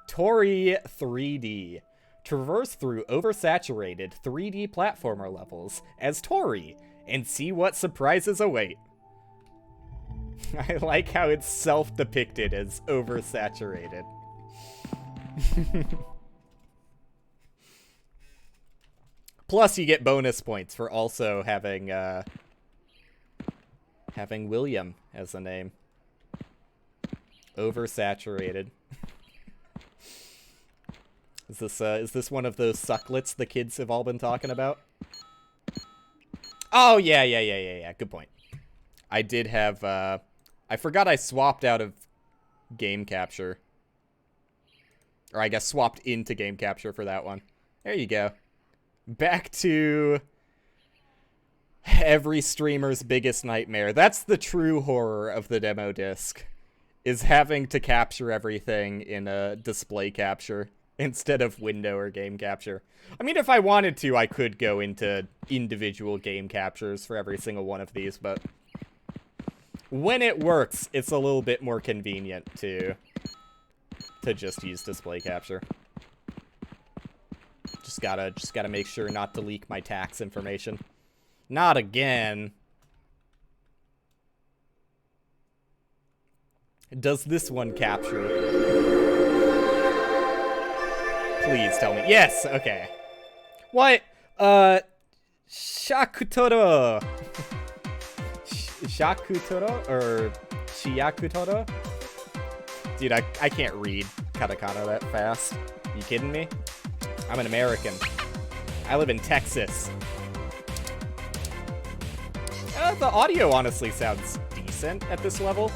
Toree 3D. Traverse through oversaturated 3D platformer levels as Toree and see what surprises await. I like how it's self-depicted as oversaturated. Plus, you get bonus points for also having William as a name. Oversaturated. Is this one of those sucklets the kids have all been talking about? Oh yeah. Good point. I did have I forgot I swapped out of game capture. Or I guess swapped into game capture for that one. There you go. Back to every streamer's biggest nightmare. That's the true horror of the demo disc, is having to capture everything in a display capture instead of window or game capture. I mean, if I wanted to, I could go into individual game captures for every single one of these, but when it works, it's a little bit more convenient to just use display capture. Just gotta make sure not to leak my tax information. Not again. Does this one capture? Please tell me. Yes, okay. What? Shakutoro. Shakutoro? Or Shiakutoro? Dude, I can't read katakana that fast. You kidding me? I'm an American. I live in Texas. The audio honestly sounds decent at this level.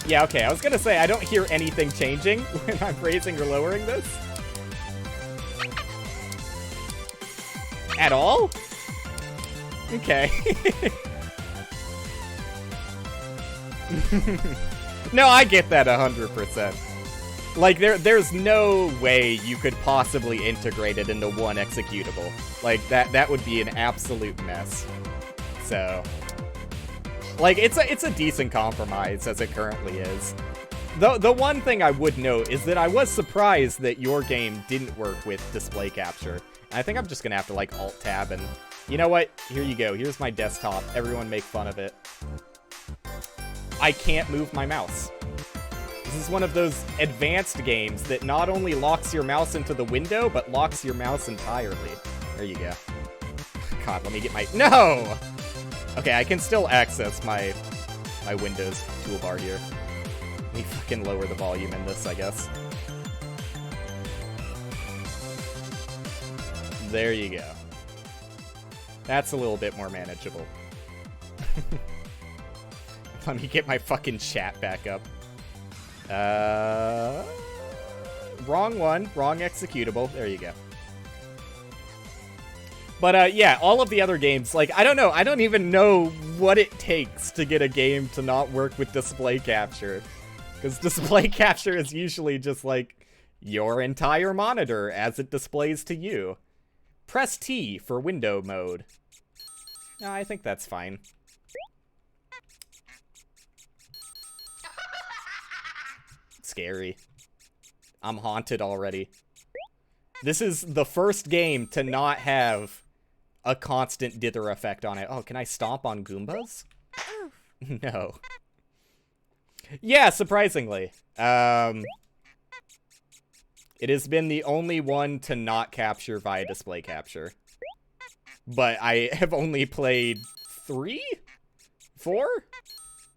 Yeah, okay, I was gonna say, I don't hear anything changing when I'm raising or lowering this. At all? Okay. No, I get that 100%. Like, there's no way you could possibly integrate it into one executable. Like, that would be an absolute mess. So, like, it's a decent compromise as it currently is. The one thing I would note is that I was surprised that your game didn't work with display capture. And I think I'm just gonna have to, like, Alt-Tab and... You know what? Here you go. Here's my desktop. Everyone make fun of it. I can't move my mouse. This is one of those advanced games that not only locks your mouse into the window, but locks your mouse entirely. There you go. God, let me get my... No! Okay, I can still access my Windows toolbar here. Let me fucking lower the volume in this, I guess. There you go. That's a little bit more manageable. Let me get my fucking chat back up. Wrong one. Wrong executable. There you go. But, yeah, all of the other games, like, I don't know. I don't even know what it takes to get a game to not work with display capture. Because display capture is usually just, like, your entire monitor as it displays to you. Press T for window mode. No, I think that's fine. Scary. I'm haunted already. This is the first game to not have a constant dither effect on it. Oh, can I stomp on Goombas? No. Yeah, surprisingly. It has been the only one to not capture via display capture. But I have only played 3? 4?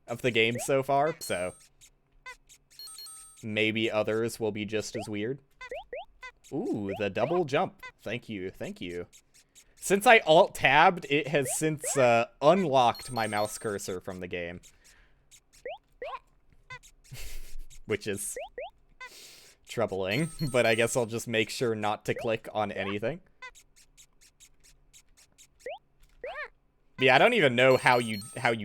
Of the games so far, so... Maybe others will be just as weird. Ooh, the double jump. Thank you, thank you. Since I Alt-Tabbed, it has since unlocked my mouse cursor from the game. Which is troubling, but I guess I'll just make sure not to click on anything. Yeah, I don't even know how you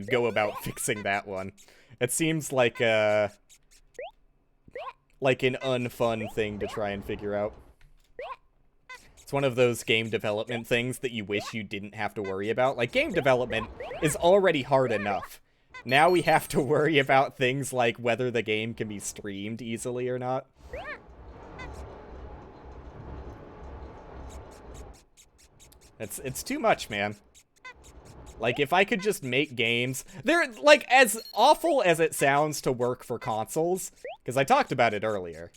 go about fixing that one. It seems like an unfun thing to try and figure out. It's one of those game development things that you wish you didn't have to worry about. Like, game development is already hard enough. Now we have to worry about things like whether the game can be streamed easily or not. It's too much, man. Like, if I could just make games... They're, like, as awful as it sounds to work for consoles, because I talked about it earlier.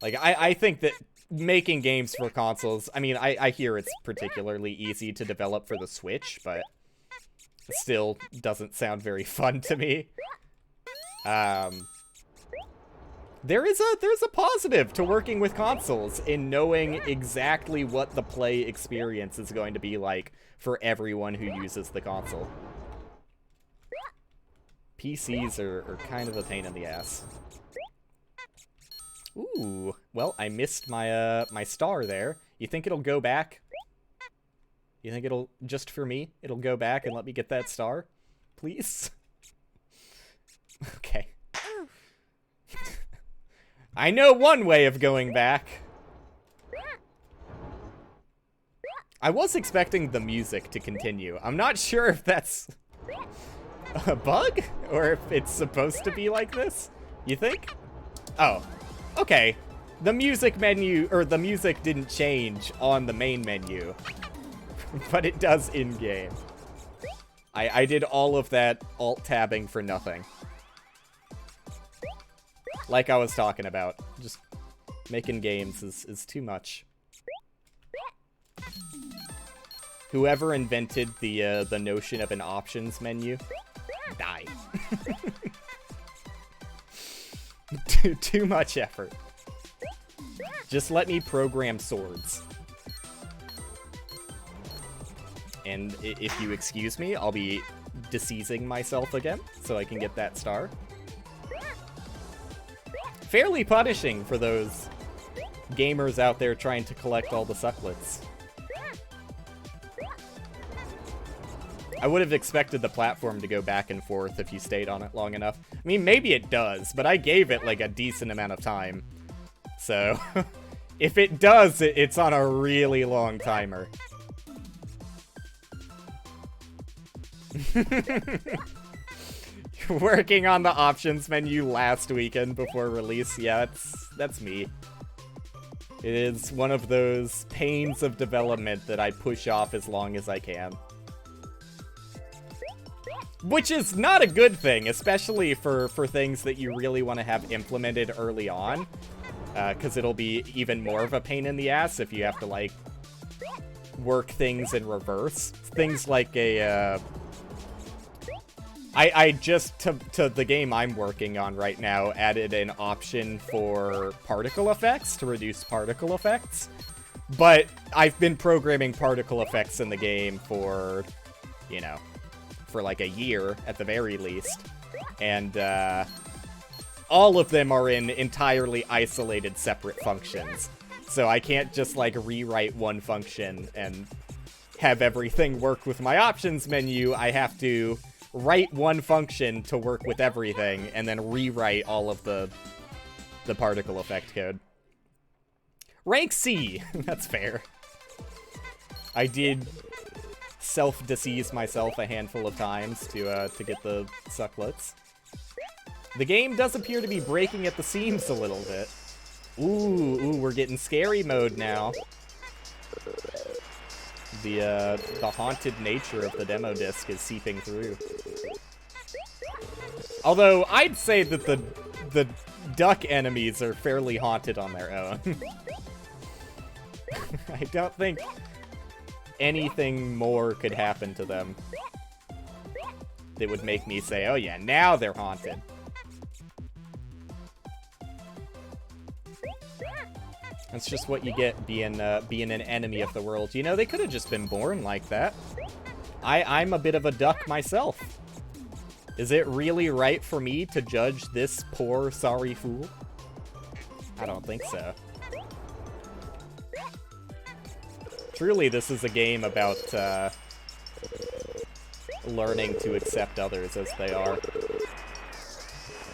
Like, I think that making games for consoles... I mean, I hear it's particularly easy to develop for the Switch, but... it still doesn't sound very fun to me. There's a positive to working with consoles in knowing exactly what the play experience is going to be like for everyone who uses the console. PCs are kind of a pain in the ass. Ooh, well, I missed my my star there. You think it'll go back? You think it'll, just for me, it'll go back and let me get that star? Please? Okay. I know one way of going back. I was expecting the music to continue. I'm not sure if that's a bug or if it's supposed to be like this. You think? Oh, okay. The music menu, or the music didn't change on the main menu, but it does in-game. I did all of that alt-tabbing for nothing. Like I was talking about, just making games is too much. Whoever invented the notion of an options menu, die. Too much effort. Just let me program swords. And if you excuse me, I'll be deceasing myself again, so I can get that star. Fairly punishing for those gamers out there trying to collect all the sucklets. I would have expected the platform to go back and forth if you stayed on it long enough. I mean, maybe it does, but I gave it like a decent amount of time. So, if it does, it's on a really long timer. Working on the options menu last weekend before release, yeah, that's me. It is one of those pains of development that I push off as long as I can. Which is not a good thing, especially for things that you really want to have implemented early on. Because it'll be even more of a pain in the ass if you have to, like, work things in reverse. Things like a, I just, to the game I'm working on right now, added an option for particle effects, to reduce particle effects. But I've been programming particle effects in the game for, you know, for like a year at the very least. And, all of them are in entirely isolated separate functions. So I can't just, like, rewrite one function and have everything work with my options menu. I have to write one function to work with everything, and then rewrite all of the particle effect code. Rank C! That's fair. I did self-decease myself a handful of times to get the sucklets. The game does appear to be breaking at the seams a little bit. Ooh, we're getting scary mode now. The haunted nature of the demo disc is seeping through. Although, I'd say that the duck enemies are fairly haunted on their own. I don't think anything more could happen to them that would make me say, oh yeah, now they're haunted. That's just what you get being an enemy of the world. You know, they could have just been born like that. I'm a bit of a duck myself. Is it really right for me to judge this poor, sorry fool? I don't think so. Truly, this is a game about learning to accept others as they are.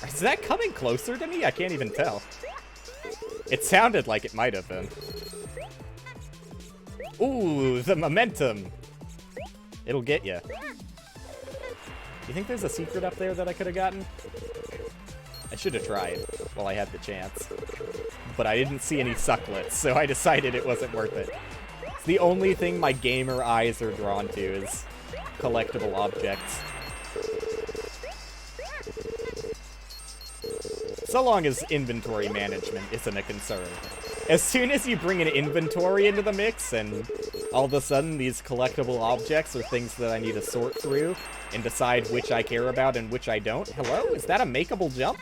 Is that coming closer to me? I can't even tell. It sounded like it might have been. Ooh, the momentum. It'll get you. You think there's a secret up there that I could have gotten? I should have tried while I had the chance. But I didn't see any sucklets, so I decided it wasn't worth it. It's the only thing my gamer eyes are drawn to is collectible objects. So long as inventory management isn't a concern. As soon as you bring an inventory into the mix, and all of a sudden these collectible objects are things that I need to sort through and decide which I care about and which I don't. Hello? Is that a makeable jump?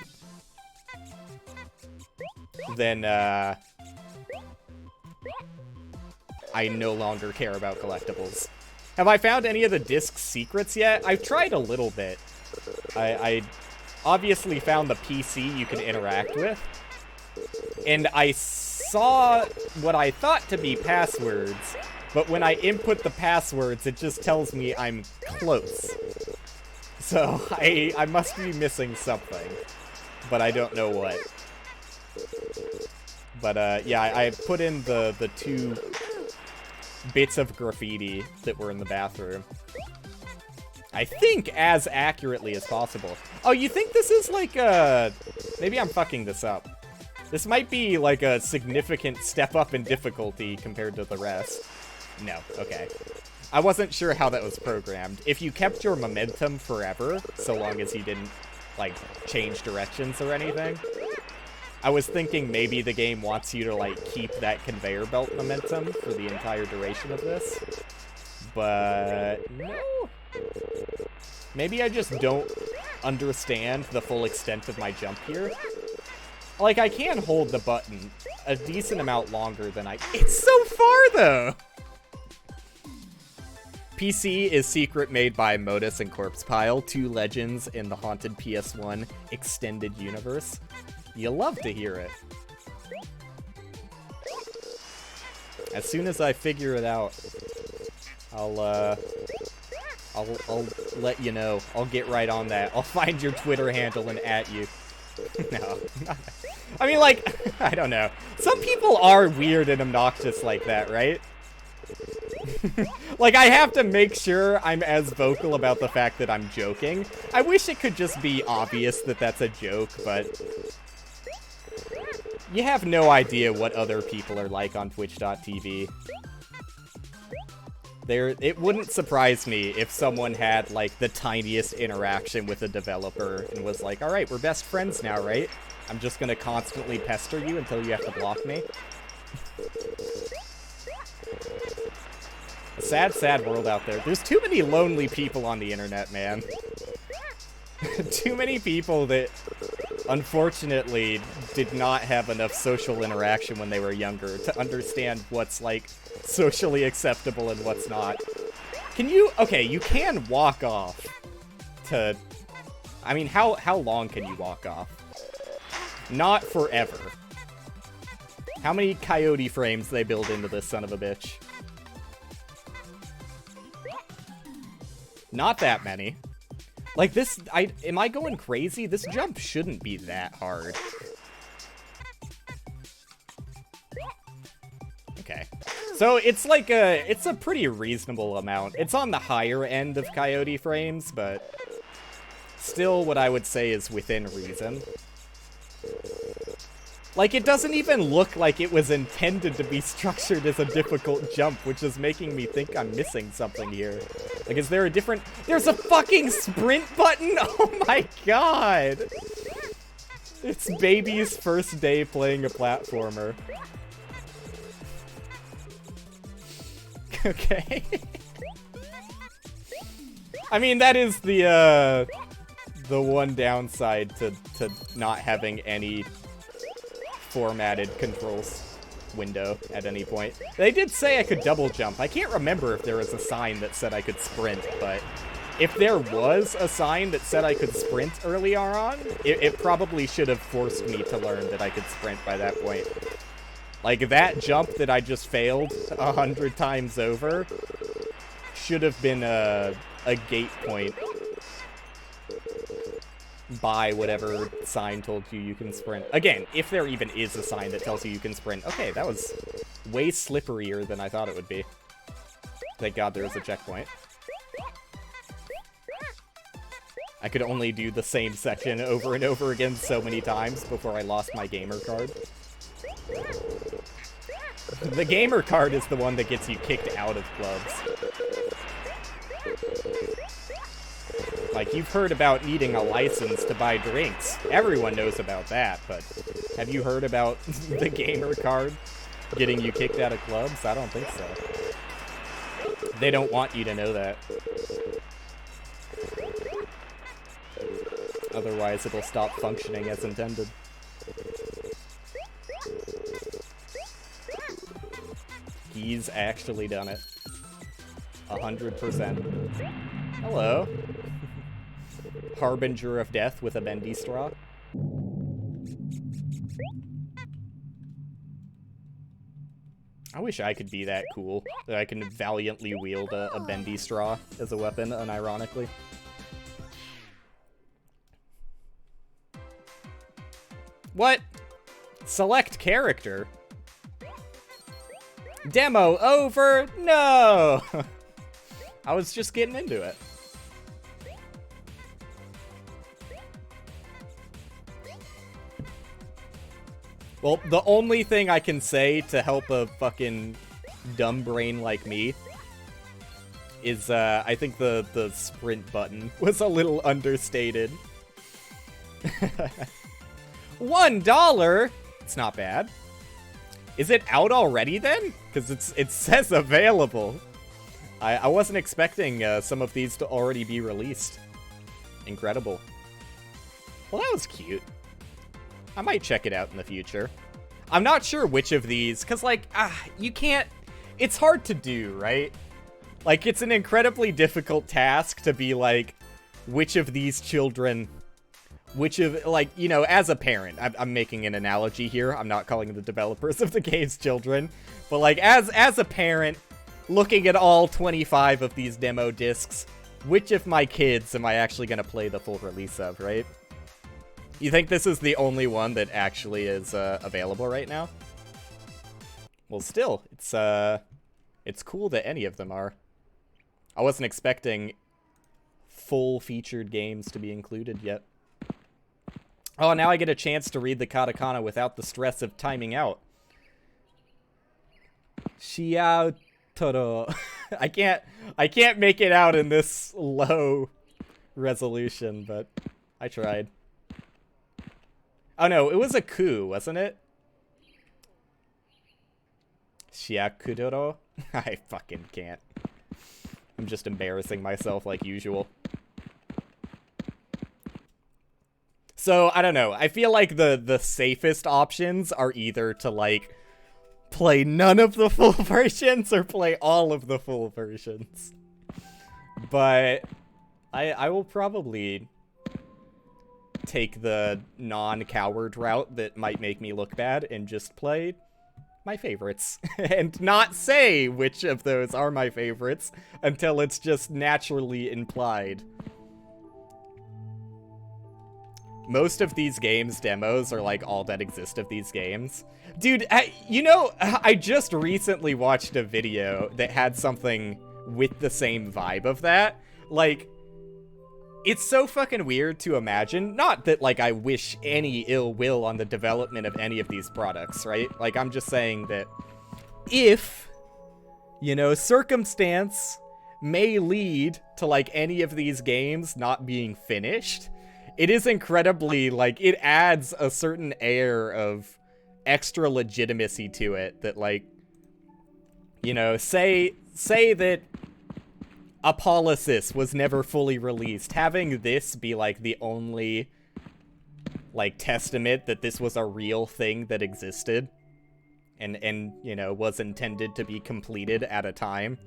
Then, I no longer care about collectibles. Have I found any of the disc secrets yet? I've tried a little bit. I obviously found the PC you can interact with. And I saw what I thought to be passwords, but when I input the passwords, it just tells me I'm close. So I must be missing something, but I don't know what. But yeah, I put in the 2 bits of graffiti that were in the bathroom. I think as accurately as possible. Oh, you think this is like a... Maybe I'm fucking this up. This might be like a significant step up in difficulty compared to the rest. No, okay. I wasn't sure how that was programmed. If you kept your momentum forever, so long as you didn't, like, change directions or anything, I was thinking maybe the game wants you to, like, keep that conveyor belt momentum for the entire duration of this. But no. Maybe I just don't understand the full extent of my jump here. Like, I can hold the button a decent amount longer than I... It's so far, though! PC is secret made by Modus and Corpse Pile, 2 legends in the Haunted PS1 Extended Universe. You love to hear it. As soon as I figure it out, I'll let you know. I'll get right on that. I'll find your Twitter handle and @ you. No. I mean, like, I don't know. Some people are weird and obnoxious like that, right? Like, I have to make sure I'm as vocal about the fact that I'm joking. I wish it could just be obvious that that's a joke, but... You have no idea what other people are like on Twitch.tv. It wouldn't surprise me if someone had, like, the tiniest interaction with a developer and was like, alright, we're best friends now, right? I'm just gonna constantly pester you until you have to block me. A sad, sad world out there. There's too many lonely people on the internet, man. Too many people that, unfortunately, did not have enough social interaction when they were younger to understand what's, like, socially acceptable and what's not. Can you... Okay, you can walk off to... I mean, how long can you walk off? Not forever. How many coyote frames they build into this son of a bitch? Not that many. Like, this... Am I going crazy? This jump shouldn't be that hard. Okay. So, it's like a... It's a pretty reasonable amount. It's on the higher end of coyote frames, but... Still, what I would say is within reason. Like, it doesn't even look like it was intended to be structured as a difficult jump, which is making me think I'm missing something here. Like, is there a different... There's a fucking sprint button? Oh my god! It's baby's first day playing a platformer. Okay. I mean, that is the one downside to not having any formatted controls window at any point. They did say I could double jump. I can't remember if there was a sign that said I could sprint, but if there was a sign that said I could sprint earlier on, it probably should have forced me to learn that I could sprint by that point. Like, that jump that I just failed 100 times over should have been a gate point by whatever sign told you can sprint. Again, if there even is a sign that tells you can sprint. Okay, that was way slipperier than I thought it would be. Thank God there was a checkpoint. I could only do the same section over and over again so many times before I lost my gamer card. The gamer card is the one that gets you kicked out of clubs. Like, you've heard about needing a license to buy drinks. Everyone knows about that, but have you heard about the gamer card getting you kicked out of clubs? I don't think so. They don't want you to know that. Otherwise, it'll stop functioning as intended. He's actually done it. 100%. Hello. Harbinger of death with a bendy straw. I wish I could be that cool, that I can valiantly wield a bendy straw as a weapon, unironically. What? Select character? Demo over? No! I was just getting into it. Well, the only thing I can say to help a fucking dumb brain like me is, I think the sprint button was a little understated. $1? It's not bad. Is it out already then? Because it says available. I wasn't expecting some of these to already be released. Incredible. Well, that was cute. I might check it out in the future. I'm not sure which of these, because, like, you can't... It's hard to do, right? Like, it's an incredibly difficult task to be, like, which of these children... Which of, like, you know, as a parent, I'm making an analogy here. I'm not calling the developers of the games children. But, like, as a parent, looking at all 25 of these demo discs, which of my kids am I actually going to play the full release of, right? You think this is the only one that actually is available right now? Well, still, it's cool that any of them are. I wasn't expecting full featured games to be included yet. Oh, now I get a chance to read the katakana without the stress of timing out. Xiao Toro. I can't make it out in this low resolution, but I tried. Oh no, it was a coup, wasn't it? Shiakudoro? I fucking can't. I'm just embarrassing myself like usual. So, I don't know. I feel like the safest options are either to, like, play none of the full versions or play all of the full versions. But I will probably take the non-coward route that might make me look bad and just play my favorites. And not say which of those are my favorites until it's just naturally implied. Most of these games' demos are like all that exist of these games. Dude, you know, I just recently watched a video that had something with the same vibe of that. Like, it's so fucking weird to imagine. Not that, like, I wish any ill will on the development of any of these products, right? Like, I'm just saying that if, you know, circumstance may lead to, like, any of these games not being finished, it is incredibly, like, it adds a certain air of extra legitimacy to it that, like, you know, say that Apollysis was never fully released. Having this be, like, the only, like, testament that this was a real thing that existed and you know, was intended to be completed at a time.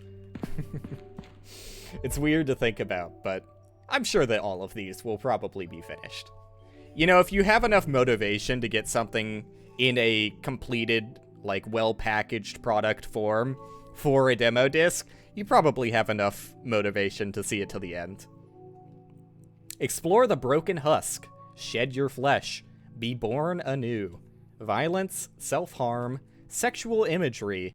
It's weird to think about, but I'm sure that all of these will probably be finished. You know, if you have enough motivation to get something in a completed, like, well-packaged product form for a demo disc, you probably have enough motivation to see it to the end. Explore the broken husk. Shed your flesh. Be born anew. Violence, self-harm, sexual imagery,